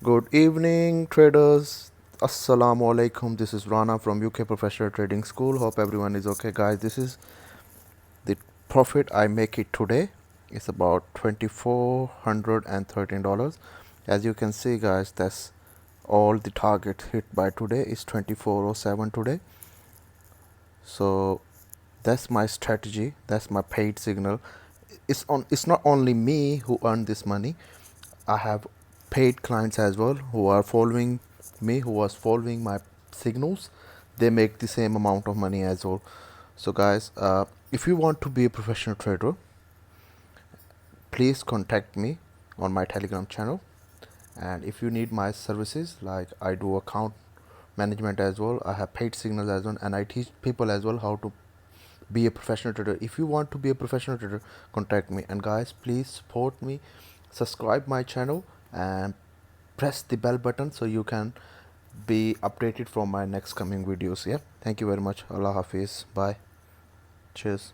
Good evening, traders. Assalamu alaikum. This is Rana from UK Professional Trading School. Hope everyone is okay, guys. This is the profit I make it today. It's about $2,413. As you can see, guys, that's all the target hit by today is 2407 today. So that's my strategy. That's my paid signal. It's not only me who earned this money. I have paid clients as well who are following me, who was following my signals. They make the same amount of money as well. So guys, if you want to be a professional trader, please contact me on my Telegram channel. And if you need my services, like I do account management as well, I have paid signals as well, and I teach people as well how to be a professional trader. If you want to be a professional trader, contact me. And guys, please support me, subscribe my channel, and press the bell button so you can be updated from my next coming videos. Yeah, thank you very much. Allah Hafiz. Bye. Cheers.